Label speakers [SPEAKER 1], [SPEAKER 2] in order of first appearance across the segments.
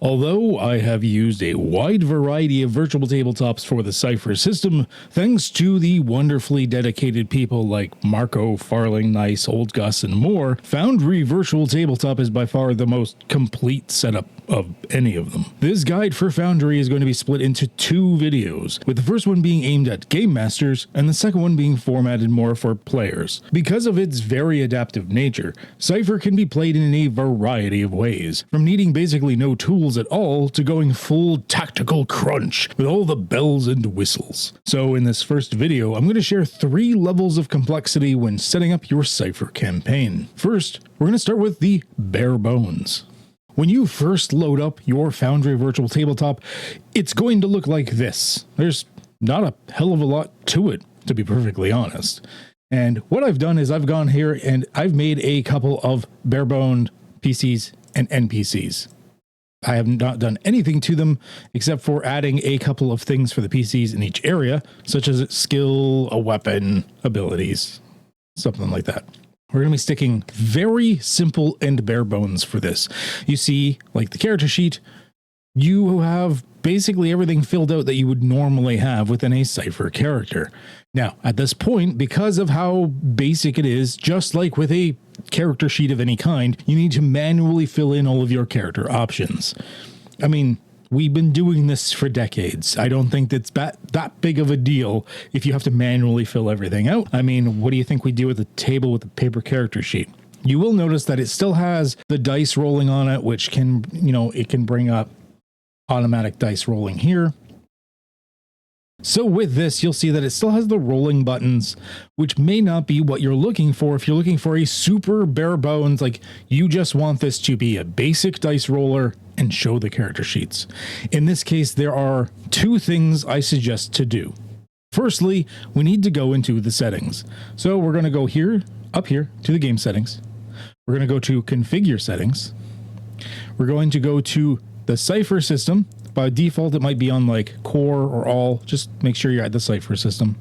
[SPEAKER 1] Although I have used a wide variety of virtual tabletops for the Cypher system, thanks to the wonderfully dedicated people like Marco, Farling, Nice, Old Gus, and more, Foundry Virtual Tabletop is by far the most complete setup of any of them. This guide for Foundry is going to be split into 2 videos, with the first one being aimed at game masters and the second one being formatted more for players. Because of its very adaptive nature, Cypher can be played in a variety of ways, from needing basically no tools at all to going full tactical crunch with all the bells and whistles. So in this first video, I'm going to share 3 levels of complexity when setting up your Cypher campaign. First, we're going to start with the bare bones. When you first load up your Foundry Virtual Tabletop, it's going to look like this. There's not a hell of a lot to it, to be perfectly honest. And what I've done is I've gone here and I've made a couple of bare-boned PCs and NPCs. I have not done anything to them except for adding a couple of things for the PCs in each area, such as skill, a weapon, abilities, something like that. We're going to be sticking very simple and bare bones for this. You see, like the character sheet, you have basically everything filled out that you would normally have within a Cypher character. Now, at this point, because of how basic it is, just like with a character sheet of any kind, you need to manually fill in all of your character options. I mean, we've been doing this for decades. I don't think that's that big of a deal if you have to manually fill everything out. I mean, what do you think we do with a table with a paper character sheet? You will notice that it still has the dice rolling on it, which can, it can bring up automatic dice rolling here. So with this, you'll see that it still has the rolling buttons, which may not be what you're looking for if you're looking for a super bare bones, like you just want this to be a basic dice roller and show the character sheets. In this case, there are 2 things I suggest to do. Firstly, we need to go into the settings. So we're going to go here, up here to the game settings. We're going to go to configure settings. We're going to go to the Cypher system. By default, it might be on like core or all. Just make sure you're at the Cypher system.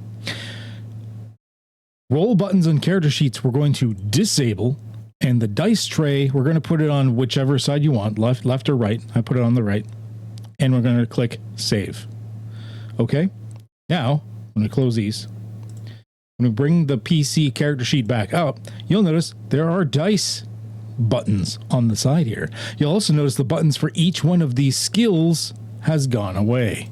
[SPEAKER 1] Roll buttons and character sheets we're going to disable, and the dice tray, we're going to put it on whichever side you want, left or right. I put it on the right, and we're going to click save. Okay, now I'm going to close these. When we bring the PC character sheet back up, you'll notice there are dice buttons on the side here. You'll also notice the buttons for each one of these skills has gone away,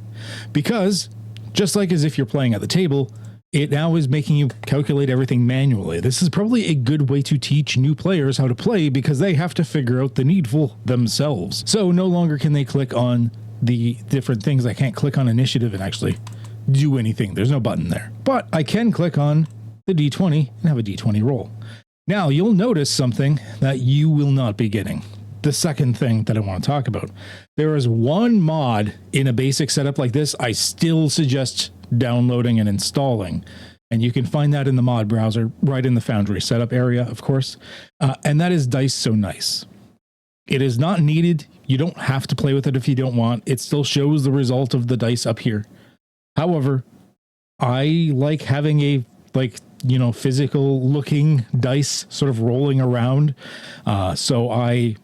[SPEAKER 1] because just like as if you're playing at the table, it now is making you calculate everything manually. This is probably a good way to teach new players how to play, because they have to figure out the needful themselves. So no longer can they click on the different things. I can't click on initiative and actually do anything. There's no button there, but I can click on the D20 and have a D20 roll. Now you'll notice something that you will not be getting. The second thing that I want to talk about. There is one mod in a basic setup like this I still suggest downloading and installing. And you can find that in the mod browser, right in the Foundry setup area, of course. And that is Dice So Nice. It is not needed. You don't have to play with it if you don't want. It still shows the result of the dice up here. However, I like having a physical looking dice sort of rolling around. So I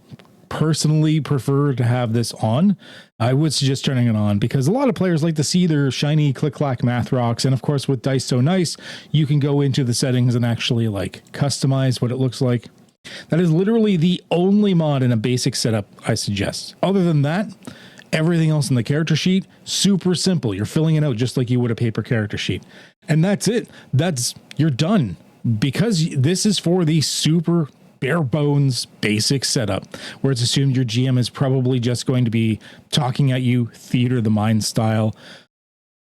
[SPEAKER 1] personally prefer to have this on. I would suggest turning it on, because a lot of players like to see their shiny click-clack math rocks. And of course, with Dice So Nice, you can go into the settings and actually customize what it looks like. That is literally the only mod in a basic setup I suggest. Other than that, everything else in the character sheet, super simple. You're filling it out just like you would a paper character sheet. And that's it. You're done. Because this is for the super bare bones basic setup, where it's assumed your GM is probably just going to be talking at you, theater of the mind style.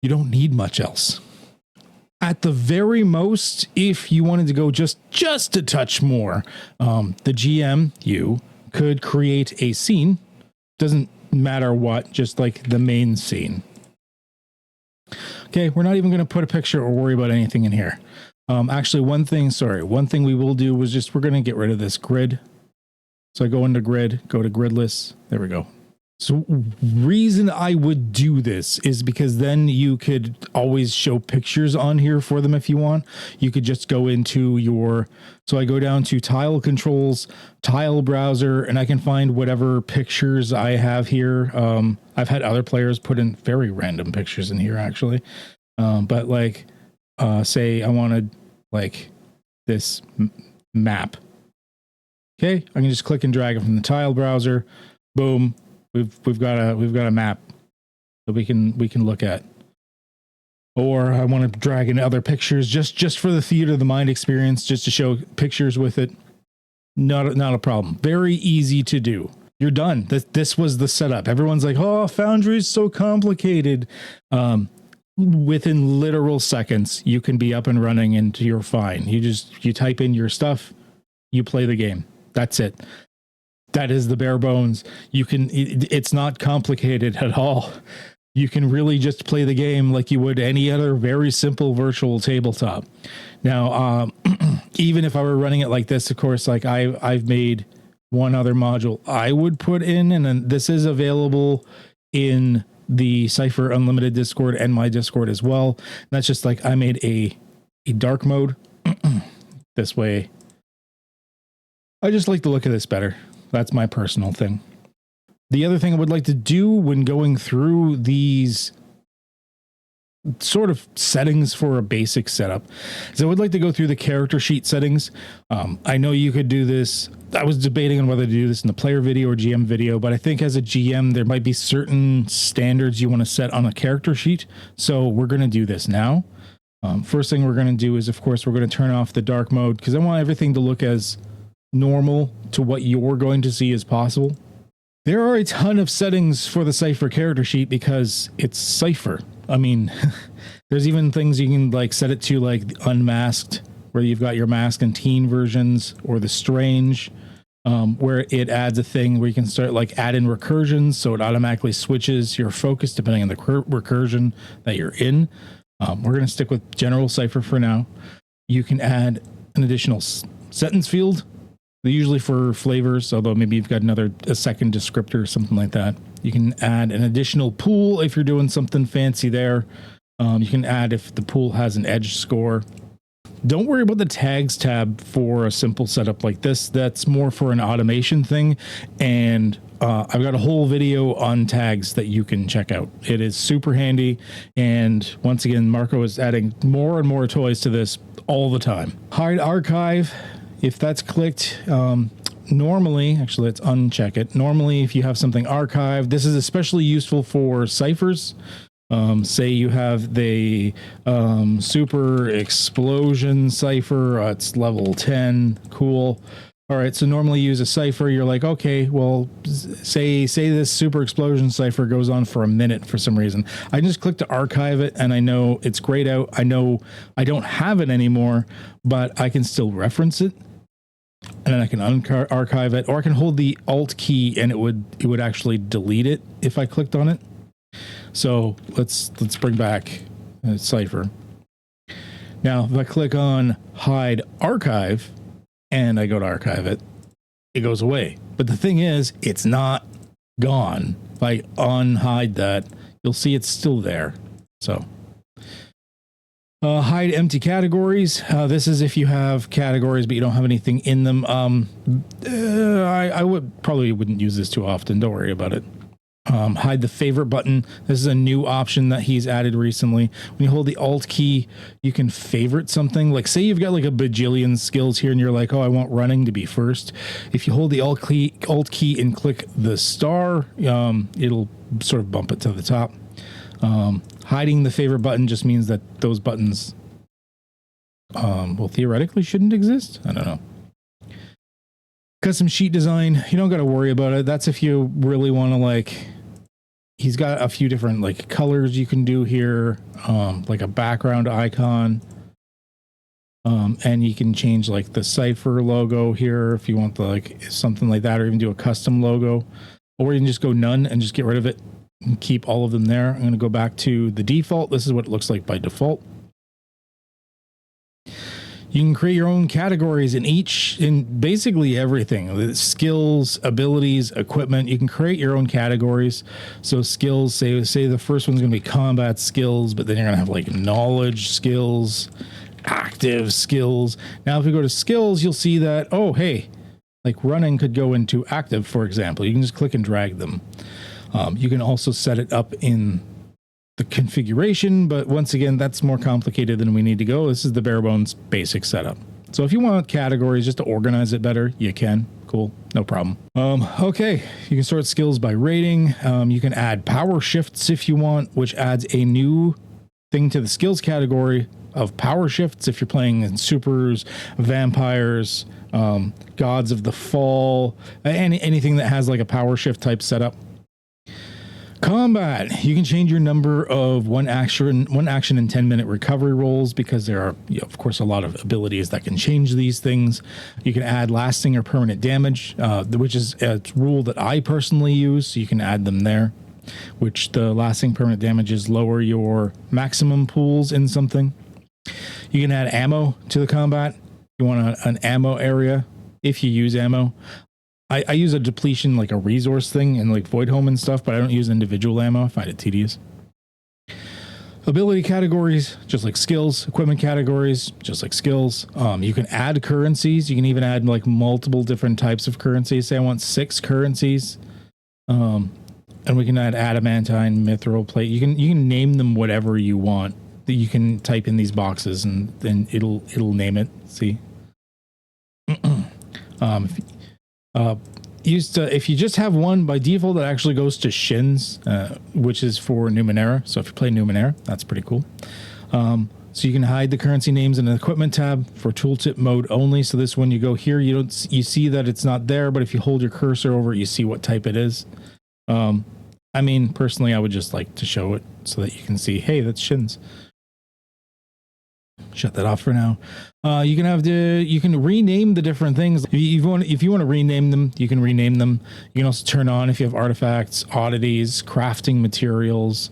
[SPEAKER 1] You don't need much else. At the very most, if you wanted to go just a touch more, the GM, you could create a scene. Doesn't matter what, just like the main scene. Okay, we're not even going to put a picture or worry about anything in here. Actually, one thing we will do was we're going to get rid of this grid. So I go into grid, go to grid list. There we go. So reason I would do this is because then you could always show pictures on here for them if you want. You could just go into your, so I go down to tile controls, tile browser, and I can find whatever pictures I have here. I've had other players put in very random pictures in here actually. But like, say I wanted like this map. Okay. I can just click and drag it from the tile browser. Boom. We've got a map that we can look at. Or I want to drag in other pictures just for the theater of the mind experience, just to show pictures with it. Not a problem. Very easy to do. You're done. This was the setup. Everyone's like, oh, Foundry is so complicated. Within literal seconds, you can be up and running and you're fine. You type in your stuff, you play the game. That's it. That is the bare bones. It's not complicated at all. You can really just play the game like you would any other very simple virtual tabletop. Now, even if I were running it like this, of course, like I've made one other module I would put in, and then this is available in the Cypher Unlimited Discord and my Discord as well. That's just like I made a dark mode. This way, I just like the look of this better. That's my personal thing. The other thing I would like to do when going through these sort of settings for a basic setup is I would like to go through the character sheet settings. I know you could do this. I was debating on whether to do this in the player video or GM video, but I think as a GM, there might be certain standards you want to set on a character sheet. So we're going to do this now. First thing we're going to do is, of course, we're going to turn off the dark mode because I want everything to look as normal to what you're going to see as possible. There are a ton of settings for the Cypher character sheet because it's Cypher. I mean, there's even things you can like set it to like unmasked, where you've got your masked and teen versions, or the strange, where it adds a thing where you can start like add in recursions, so it automatically switches your focus depending on the recursion that you're in. We're going to stick with general Cypher for now. You can add an additional sentence field, usually for flavors, although maybe you've got a second descriptor or something like that. You can add an additional pool if you're doing something fancy there. You can add if the pool has an edge score. Don't worry about the tags tab for a simple setup like this. That's more for an automation thing. And I've got a whole video on tags that you can check out. It is super handy. And once again, Marco is adding more and more toys to this all the time. Hide archive. If that's clicked, normally, actually, let's uncheck it. Normally, if you have something archived, this is especially useful for ciphers. Say you have the super explosion cipher, it's level 10, cool. All right, so normally you use a cipher, you're like, okay, well, say this super explosion cipher goes on for a minute for some reason. I just click to archive it, and I know it's grayed out. I know I don't have it anymore, but I can still reference it. And then I can archive it, or I can hold the Alt key and it would actually delete it if I clicked on it. So let's bring back Cypher. Now, if I click on hide archive and I go to archive it, it goes away. But the thing is, it's not gone. If I unhide that, you'll see it's still there. So hide empty categories. This is if you have categories but you don't have anything in them. I wouldn't use this too often. Don't worry about it. Hide the favorite button. This is a new option that he's added recently. When you hold the Alt key, you can favorite something. Like say you've got like a bajillion skills here and you're like, oh, I want running to be first. If you hold the Alt key and click the star, it'll sort of bump it to the top. Hiding the favorite button just means that those buttons, well, theoretically shouldn't exist. I don't know. Custom sheet design, you don't got to worry about it. That's if you really want to like, he's got a few different like colors you can do here, like a background icon. And you can change like the Cypher logo here if you want the, like something like that, or even do a custom logo, or you can just go none and just get rid of it and keep all of them there. I'm going to go back to the default. This is what it looks like by default. You can create your own categories in basically everything. The skills, abilities, equipment. You can create your own categories. So skills, say the first one's going to be combat skills, but then you're going to have like knowledge skills, active skills. Now, if you go to skills, you'll see that, oh, hey, like running could go into active, for example. You can just click and drag them. You can also set it up in the configuration, but once again, that's more complicated than we need to go. This is the bare bones basic setup. So if you want categories just to organize it better, you can. Cool, no problem. Okay, you can sort skills by rating. You can add power shifts if you want, which adds a new thing to the skills category of power shifts. If you're playing in supers, vampires, gods of the fall, anything that has like a power shift type setup. Combat, you can change your number of one action and 10-minute recovery rolls, because there are, of course, a lot of abilities that can change these things. You can add lasting or permanent damage, which is a rule that I personally use. So you can add them there, which the lasting permanent damages lower your maximum pools in something. You can add ammo to the combat. You want an ammo area if you use ammo. I use a depletion, like a resource thing in like Void Home and stuff, but I don't use individual ammo. I find it tedious. Ability categories, just like skills. Equipment categories, just like skills. You can add currencies. You can even add like multiple different types of currencies. Say I want 6 currencies. And we can add adamantine, mithril plate. You can name them whatever you want. You can type in these boxes and then it'll name it. See? If you just have one, by default, it actually goes to shins, which is for Numenera. So if you play Numenera, that's pretty cool. So you can hide the currency names in the equipment tab for tooltip mode only. So this one, you go here, you see that it's not there, but if you hold your cursor over it, you see what type it is. I mean, personally, I would just like to show it so that you can see, hey, that's shins. Shut that off for now. You can rename the different things. If you want to rename them, you can rename them. You can also turn on if you have artifacts, oddities, crafting materials.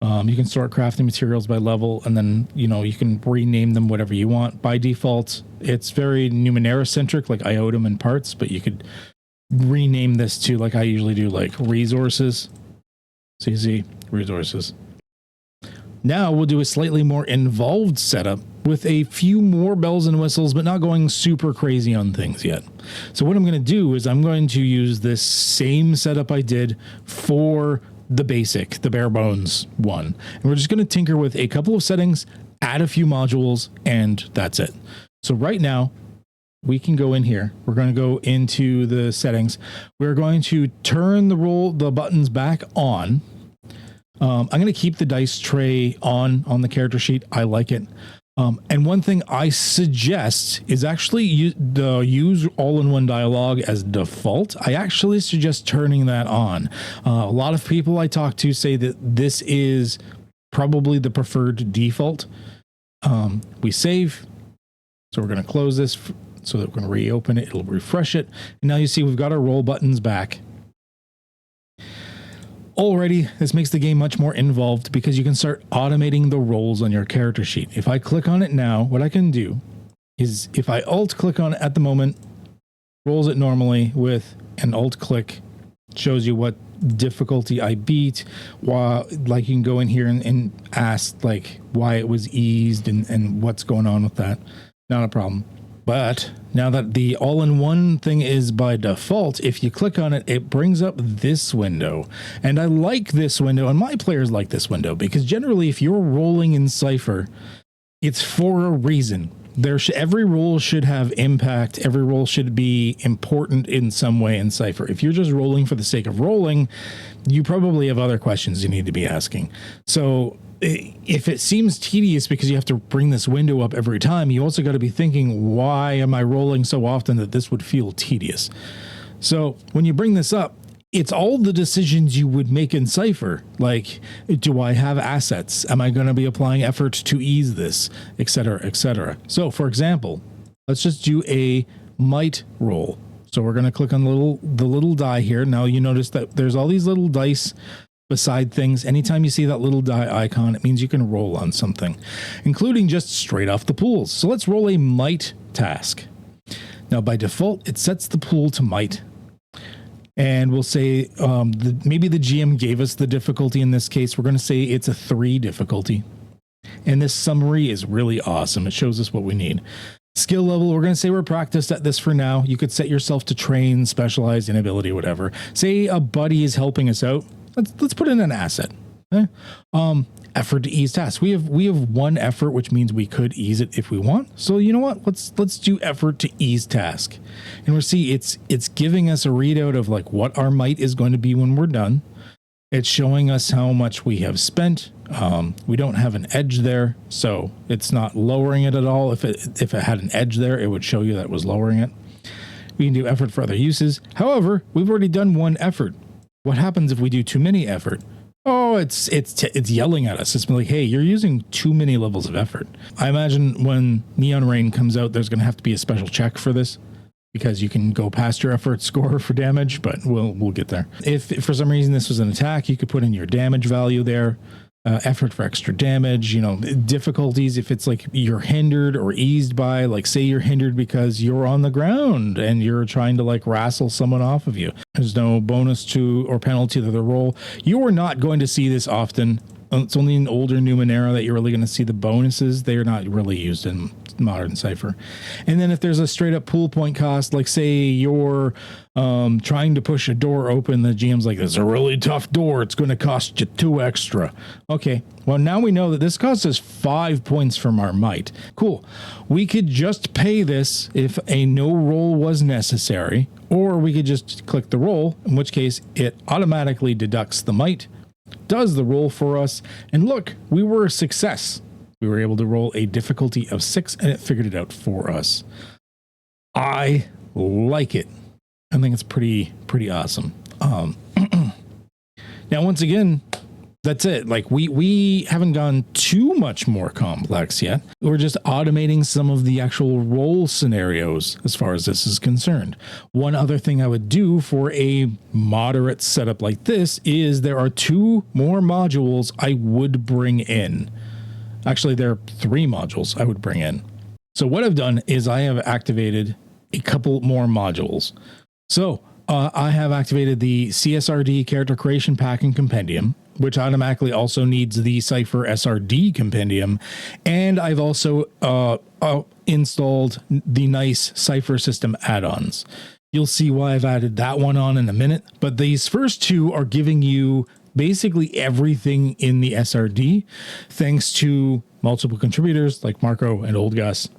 [SPEAKER 1] You can sort crafting materials by level, and then you can rename them whatever you want. By default, it's very Numenera centric, like Iotum and parts, but you could rename this to, like I usually do, like resources. So you see resources. Now we'll do a slightly more involved setup with a few more bells and whistles, but not going super crazy on things yet. So what I'm going to do is I'm going to use this same setup I did for the basic, the bare bones one. And we're just going to tinker with a couple of settings, add a few modules, and that's it. So right now, we can go in here. We're going to go into the settings. We're going to turn the buttons back on. I'm going to keep the dice tray on the character sheet. I like it. And one thing I suggest is actually use all-in-one dialogue as default. I actually suggest turning that on. A lot of people I talk to say that this is probably the preferred default. We save. So we're going to close this so that we're going to reopen it. It'll refresh it. And now you see we've got our roll buttons back. Already, this makes the game much more involved because you can start automating the rolls on your character sheet. If I click on it now, what I can do is if I alt click on it at the moment, rolls it normally with an alt click, shows you what difficulty I beat. While, like, you can go in here and ask like why it was eased and what's going on with that. Not a problem. But now that the all-in-one thing is by default, if you click on it, it brings up this window. And I like this window, and my players like this window, because generally if you're rolling in Cypher, it's for a reason. Every roll should have impact. Every roll should be important in some way in Cypher. If you're just rolling for the sake of rolling, you probably have other questions you need to be asking. So if it seems tedious because you have to bring this window up every time, you also got to be thinking, why am I rolling so often that this would feel tedious? So when you bring this up, it's all the decisions you would make in Cypher. Like, do I have assets? Am I going to be applying effort to ease this, etc., etc.? So for example, let's just do a might roll. So we're going to click on the little die here. Now you notice that there's all these little dice beside things. Anytime you see that little die icon, it means you can roll on something, including just straight off the pools. So let's roll a might task. Now, by default, it sets the pool to might. And we'll say maybe the GM gave us the difficulty in this case. We're going to say it's a 3 difficulty. And this summary is really awesome. It shows us what we need. Skill level, we're going to say we're practiced at this for now. You could set yourself to train, specialize, inability, whatever. Say a buddy is helping us out. Let's put in an asset. Okay? Effort to ease tasks. We have 1 effort, which means we could ease it if we want. So you know what? Let's do effort to ease task. And we'll see it's giving us a readout of like what our might is going to be when we're done. It's showing us how much we have spent. We don't have an edge there, so it's not lowering it at all. If it had an edge there, it would show you that it was lowering it. We can do effort for other uses. However, we've already done 1 effort. What happens if we do too many effort? Oh, it's yelling at us. It's like, hey, you're using too many levels of effort. I imagine when Neon Rain comes out, there's going to have to be a special check for this, because you can go past your effort score for damage, but we'll get there. If for some reason this was an attack, you could put in your damage value there. Effort for extra damage, difficulties. If it's like you're hindered or eased by, like say you're hindered because you're on the ground and you're trying to like wrestle someone off of you. There's no bonus to or penalty to the roll. You are not going to see this often. It's only in older Numenera that you're really going to see the bonuses. They are not really used in modern Cypher. And then if there's a straight up pool point cost, like say you're trying to push a door open, the GM's like, this is a really tough door. It's going to cost you 2 extra. Okay. Well, now we know that this costs us 5 points from our might. Cool. We could just pay this if a no roll was necessary, or we could just click the roll, in which case it automatically deducts the might, does the roll for us, and look, we were a success. We were able to roll a difficulty of 6 and it figured it out for us. I like it. I think it's pretty awesome. Now, once again, that's it. Like we haven't gone too much more complex yet. We're just automating some of the actual roll scenarios as far as this is concerned. One other thing I would do for a moderate setup like this is there are 2 more modules I would bring in. Actually, there are 3 modules I would bring in. So what I've done is I have activated a couple more modules. So I have activated the CSRD Character Creation Pack and Compendium, which automatically also needs the Cypher SRD Compendium. And I've also installed the nice Cypher System add-ons. You'll see why I've added that one on in a minute. But these first 2 are giving you basically everything in the SRD, thanks to multiple contributors like Marco and Old Gus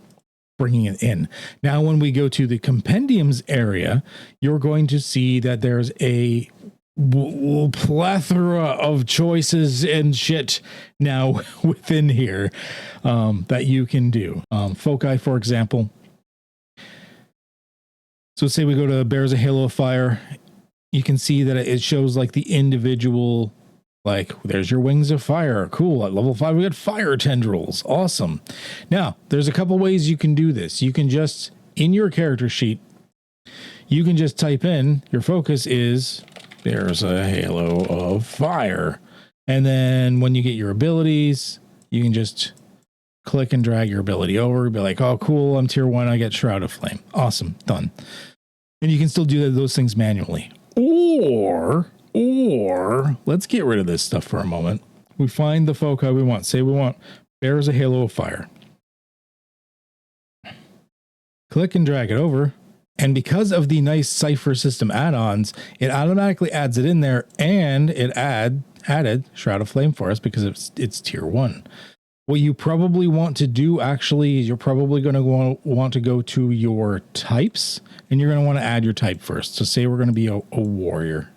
[SPEAKER 1] bringing it in. Now, when we go to the compendiums area, you're going to see that there's a plethora of choices and shit now within here that you can do. Foci, for example. So say we go to Bears a Halo of Fire. You can see that it shows like the individual, like there's your Wings of Fire. Cool. At level 5, we got fire tendrils. Awesome. Now, there's a couple ways you can do this. You can just, in your character sheet, you can just type in, your focus is, there's a Halo of Fire. And then when you get your abilities, you can just click and drag your ability over. Be like, oh, cool. I'm tier 1. I get Shroud of Flame. Awesome. Done. And you can still do those things manually. Or let's get rid of this stuff for a moment. We find the foci we want. Say we want Bears a Halo of Fire. Click and drag it over. And because of the nice Cypher System add-ons, it automatically adds it in there, and it added Shroud of Flame for us because it's tier 1. What you probably want to do actually is you're probably going to want to go to your types, and you're going to want to add your type first. So say we're going to be a warrior.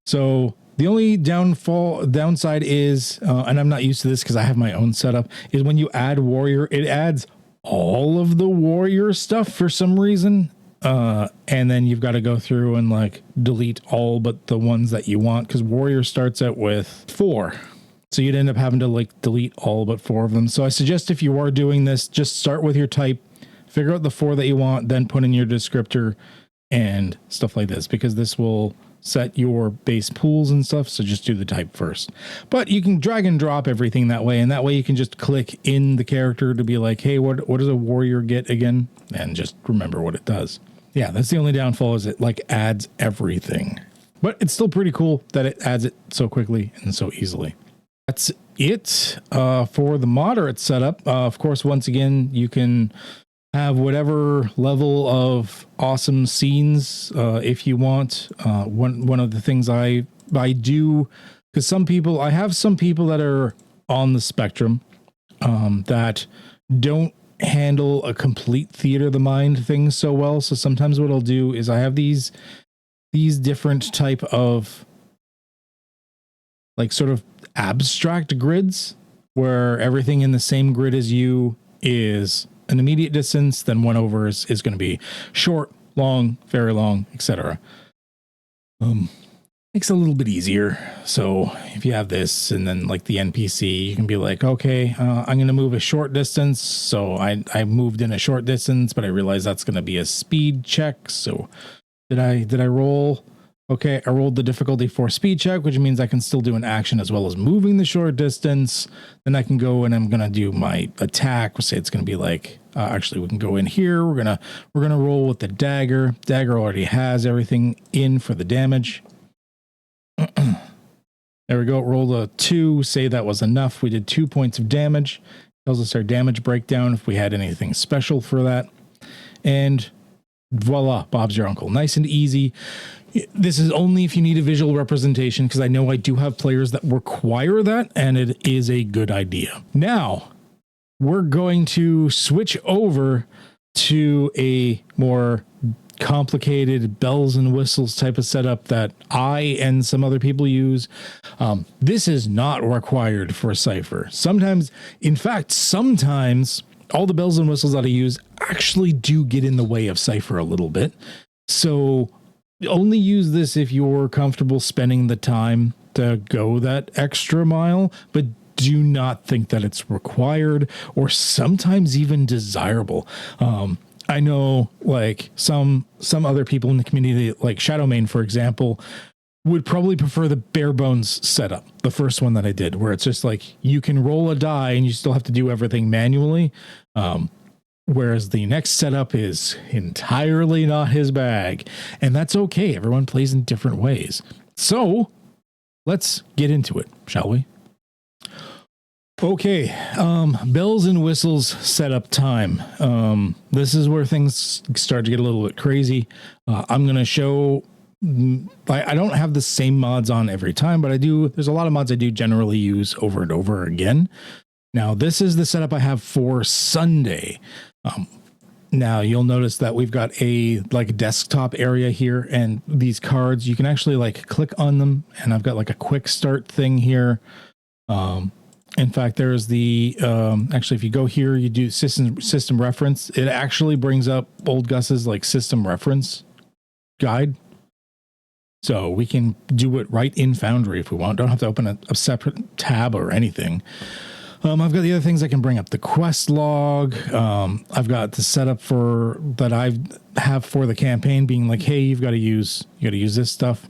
[SPEAKER 1] So the only downside is, and I'm not used to this because I have my own setup, is when you add warrior, it adds all of the warrior stuff for some reason. And then you've got to go through and like delete all but the ones that you want, because warrior starts out with 4. So you'd end up having to like delete all but 4 of them. So I suggest if you are doing this, just start with your type, figure out the 4 that you want, then put in your descriptor and stuff like this, because this will set your base pools and stuff. So just do the type first, but you can drag and drop everything that way. And that way you can just click in the character to be like, hey, what does a warrior get again? And just remember what it does. Yeah, that's the only downfall, is it like adds everything, but it's still pretty cool that it adds it so quickly and so easily. That's it for the moderate setup. Of course, once again, you can have whatever level of awesome scenes if you want. One of the things I do, because I have some people that are on the spectrum that don't handle a complete theater of the mind thing so well. So sometimes what I'll do is I have these different type of like sort of abstract grids where everything in the same grid as you is an immediate distance, then one over is going to be short, long, very long, etc. Makes it a little bit easier. So if you have this and then like the NPC, you can be like, okay, I'm going to move a short distance. So I moved in a short distance, but I realized that's going to be a speed check. So did I roll? Okay, I rolled the difficulty for speed check, which means I can still do an action as well as moving the short distance. Then I can go and I'm going to do my attack. We'll say it's going to be like, actually we can go in here. We're going to roll with the dagger. Dagger already has everything in for the damage. There we go. Rolled a 2. Say that was enough. We did 2 points of damage. Tells us our damage breakdown if we had anything special for that. And voila, Bob's your uncle. Nice and easy. This is only if you need a visual representation, because I know I do have players that require that, and it is a good idea. Now, we're going to switch over to a more complicated bells and whistles type of setup that I and some other people use. This is not required for Cypher. Sometimes all the bells and whistles that I use actually do get in the way of Cypher a little bit. So only use this if you're comfortable spending the time to go that extra mile, but do not think that it's required or sometimes even desirable. I know like some other people in the community, like Shadowmane, for example, would probably prefer the bare bones setup, the first one that I did, where it's just like you can roll a die and you still have to do everything manually. Whereas the next setup is entirely not his bag, and that's okay. Everyone plays in different ways. So let's get into it, shall we? Okay, bells and whistles setup time. This is where things start to get a little bit crazy. I'm going to show, I don't have the same mods on every time, but there's a lot of mods I do generally use over and over again. Now, this is the setup I have for Sunday. Now you'll notice that we've got a like desktop area here, and these cards, you can actually like click on them, and I've got like a quick start thing here. In fact, there's the, actually, if you go here, you do system reference, it actually brings up Old Gus's like system reference guide. So we can do it right in Foundry if we want. Don't have to open a separate tab or anything. I've got the other things I can bring up. The quest log. I've got the setup that I have for the campaign being like, hey, you got to use this stuff.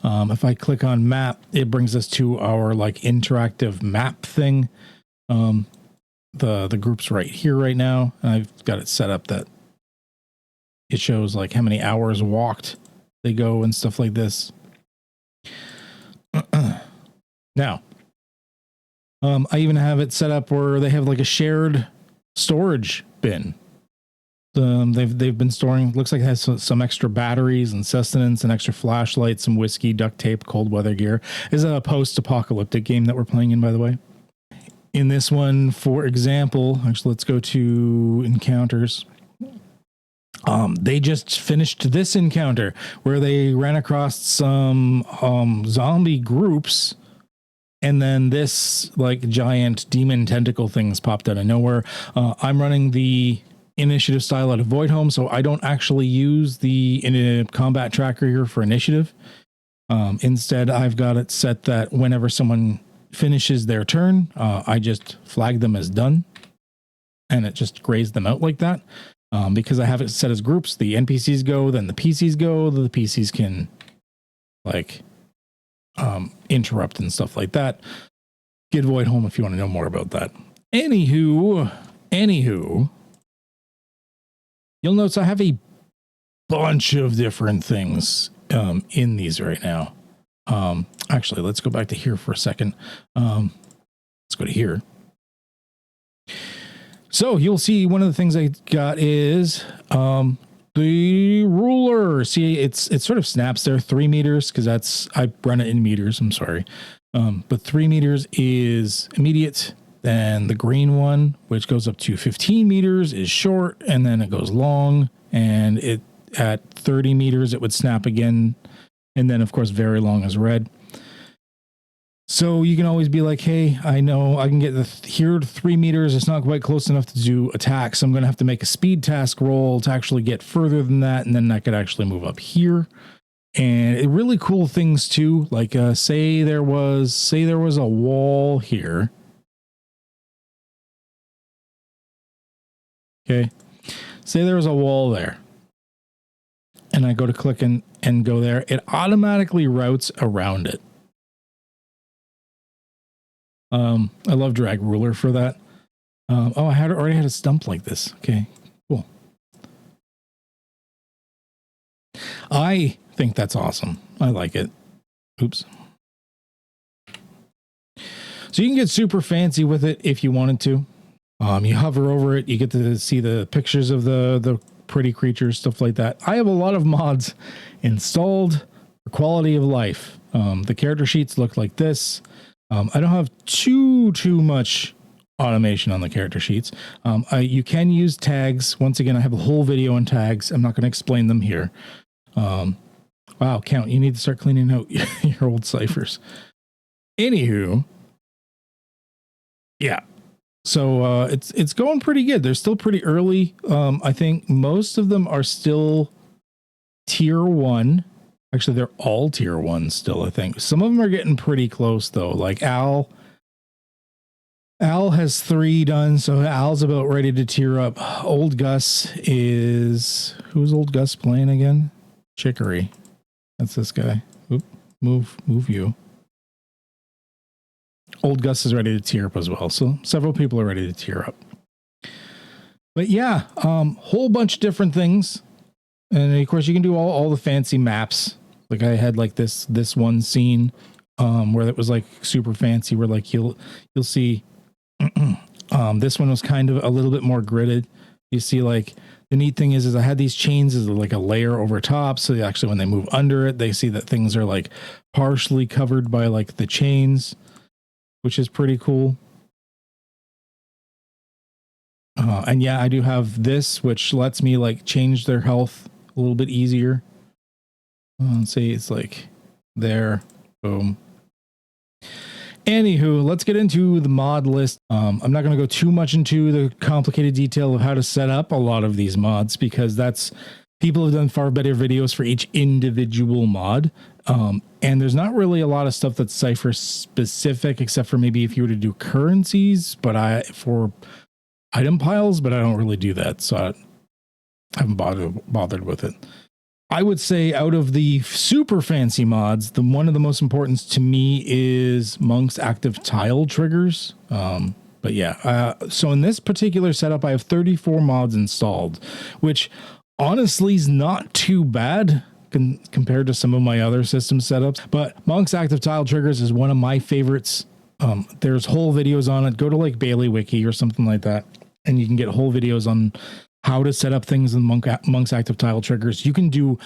[SPEAKER 1] If I click on map, it brings us to our like interactive map thing. The group's right here right now. I've got it set up that it shows like how many hours walked they go and stuff like this. Now, I even have it set up where they have like a shared storage bin. They've been storing, looks like it has some extra batteries and sustenance and extra flashlights, some whiskey, duct tape, cold weather gear. This is a post-apocalyptic game that we're playing in, by the way. In this one, for example, actually, let's go to encounters. They just finished this encounter where they ran across some zombie groups. And then this like giant demon tentacle things popped out of nowhere. I'm running the initiative style out of Void Home, so I don't actually use the combat tracker here for initiative. Instead, I've got it set that whenever someone finishes their turn, I just flag them as done, and it just grays them out like that. Because I have it set as groups, the NPCs go, then the PCs go, the PCs can like interrupt and stuff like that. Get Void home if you want to know more about that. Anywho, you'll notice I have a bunch of different things in these right now. Actually, let's go back to here for a second. Let's go to here. So you'll see one of the things I got is the ruler. See, it sort of snaps there 3 meters because I run it in meters. I'm sorry. But 3 meters is immediate. Then the green one, which goes up to 15 meters, is short, and then it goes long. And it at 30 meters, it would snap again. And then, of course, very long is red. So you can always be like, hey, I know I can get here to 3 meters. It's not quite close enough to do attack. So I'm going to have to make a speed task roll to actually get further than that. And then I could actually move up here. And really cool things too. Like say there was a wall here. Okay. Say there was a wall there. And I go to click and go there. It automatically routes around it. I love drag ruler for that. I already had a stump like this. Okay, cool. I think that's awesome. I like it. Oops. So you can get super fancy with it if you wanted to. You hover over it, you get to see the pictures of the pretty creatures, stuff like that. I have a lot of mods installed for quality of life. The character sheets look like this. I don't have too much automation on the character sheets. You can use tags. Once again, I have a whole video on tags. I'm not going to explain them here. Wow, Count, you need to start cleaning out your old ciphers. Anywho, yeah. So it's going pretty good. They're still pretty early. I think most of them are still tier 1. Actually, they're all tier 1 still, I think. Some of them are getting pretty close, though. Like Al has 3 done, so Al's about ready to tier up. Old Gus is... Who's Old Gus playing again? Chicory. That's this guy. Oop, move you. Old Gus is ready to tier up as well, so several people are ready to tier up. But yeah, whole bunch of different things. And of course, you can do all the fancy maps. Like I had like this one scene where it was like super fancy, where like you'll see this one was kind of a little bit more gridded. You see, like the neat thing is I had these chains as like a layer over top. So actually when they move under it, they see that things are like partially covered by like the chains, which is pretty cool. And yeah, I do have this, which lets me like change their health a little bit easier. Let's see, it's like there, boom. Anywho, let's get into the mod list. I'm not going to go too much into the complicated detail of how to set up a lot of these mods, because people have done far better videos for each individual mod. And there's not really a lot of stuff that's Cypher specific, except for maybe if you were to do currencies, for item piles, but I don't really do that. So I haven't bothered with it. I would say out of the super fancy mods, one of the most important to me is Monk's active tile triggers. But yeah, so in this particular setup, I have 34 mods installed, which honestly is not too bad compared to some of my other system setups. But Monk's active tile triggers is one of my favorites. There's whole videos on it. Go to like Bailey Wiki or something like that, and you can get whole videos on how to set up things in Monk's active tile triggers. You can do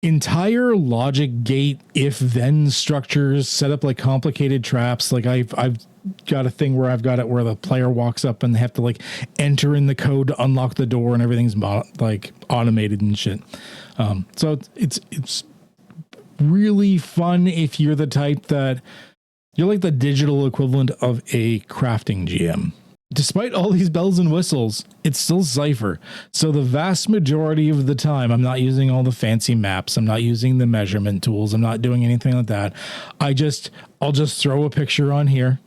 [SPEAKER 1] entire logic gate if then structures, set up like complicated traps. Like I've got a thing where I've got it where the player walks up and they have to like enter in the code to unlock the door, and everything's like automated and shit. So it's really fun if you're the type that you're like the digital equivalent of a crafting GM. Despite all these bells and whistles, it's still Cypher. So the vast majority of the time, I'm not using all the fancy maps. I'm not using the measurement tools. I'm not doing anything like that. I'll just throw a picture on here.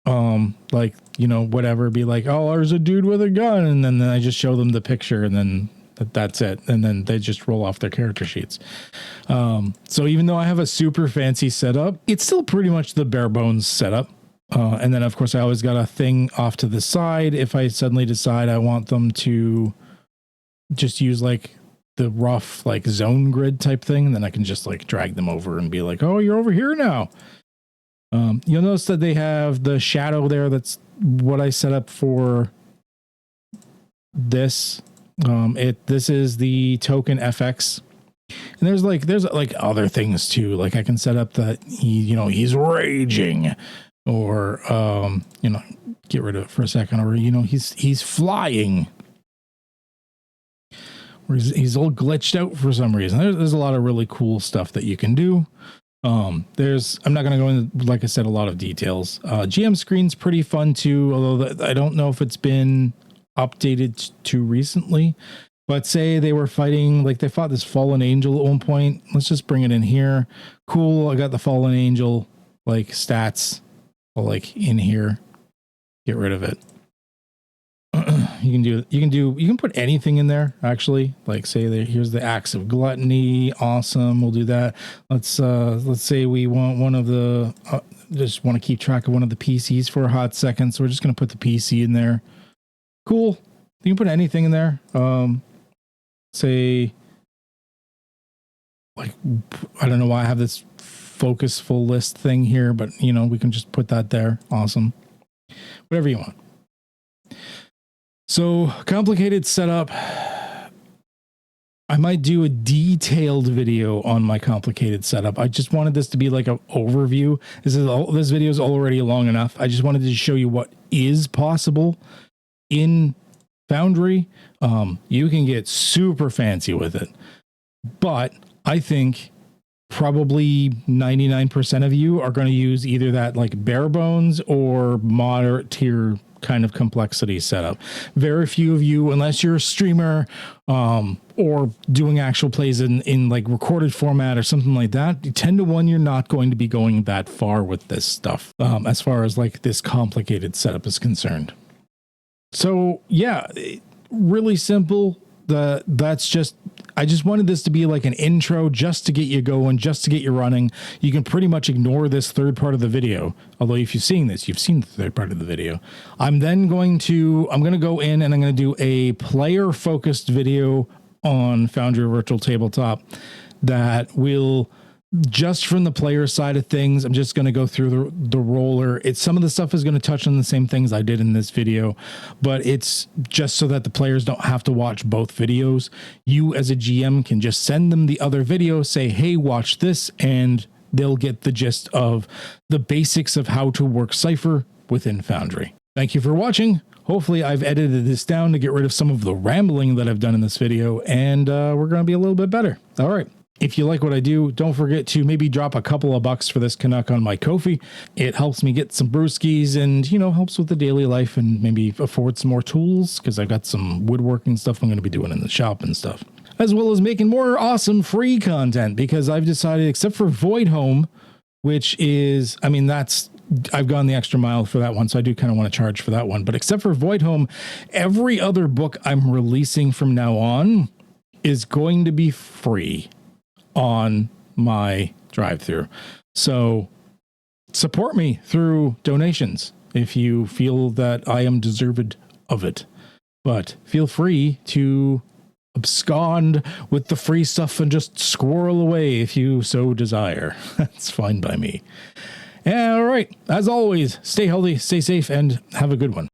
[SPEAKER 1] Like, whatever, be like, oh, there's a dude with a gun. And then I just show them the picture, and then That's it. And then they just roll off their character sheets. So even though I have a super fancy setup, it's still pretty much the bare bones setup. And then, of course, I always got a thing off to the side. If I suddenly decide I want them to just use like the rough like zone grid type thing, then I can just like drag them over and be like, oh, you're over here now. You'll notice that they have the shadow there. That's what I set up for this. This is the token FX. And there's like other things too. Like I can set up that he's raging, or get rid of it for a second, or he's flying, or he's all glitched out for some reason. There's a lot of really cool stuff that you can do. I'm not going to go into, like I said, a lot of details. GM screen's pretty fun too, although I don't know if it's been updated too recently. But say they were fighting, like they fought this fallen angel at one point. Let's just bring it in here. Cool. I got the fallen angel like stats like in here. Get rid of it. You can put anything in there actually. Like say here's the axe of gluttony. Awesome. We'll do that. Let's say we want one of the just want to keep track of one of the PCs for a hot second. So we're just going to put the PC in there. Cool. You can put anything in there. Say like, I don't know why I have this focus full list thing here, but we can just put that there. Awesome. Whatever you want. So complicated setup. I might do a detailed video on my complicated setup. I just wanted this to be like an overview. This video is already long enough. I just wanted to show you what is possible in Foundry. You can get super fancy with it, but I think probably 99% of you are going to use either that like bare bones or moderate tier kind of complexity setup. Very few of you, unless you're a streamer or doing actual plays in like recorded format or something like that, 10 to 1, you're not going to be going that far with this stuff as far as like this complicated setup is concerned. So yeah, really simple. I just wanted this to be like an intro just to get you going, just to get you running. You can pretty much ignore this third part of the video. Although if you've seen this, you've seen the third part of the video. I'm going to go in and I'm going to do a player focused video on Foundry Virtual Tabletop that will, just from the player side of things, I'm just going to go through the roller. Some of the stuff is going to touch on the same things I did in this video, but it's just so that the players don't have to watch both videos. You as a GM can just send them the other video, say, hey, watch this, and they'll get the gist of the basics of how to work Cypher within Foundry. Thank you for watching. Hopefully I've edited this down to get rid of some of the rambling that I've done in this video, and we're going to be a little bit better. All right. If you like what I do, don't forget to maybe drop a couple of bucks for this Canuck on my Ko-fi. It helps me get some brewskis and, helps with the daily life and maybe afford some more tools because I've got some woodworking stuff I'm going to be doing in the shop and stuff. As well as making more awesome free content because I've decided, except for Void Home, which is, I've gone the extra mile for that one, so I do kind of want to charge for that one. But except for Void Home, every other book I'm releasing from now on is going to be free on my drive-through. So support me through donations if you feel that I am deserved of it. But feel free to abscond with the free stuff and just squirrel away if you so desire. That's fine by me. All right. As always, stay healthy, stay safe, and have a good one.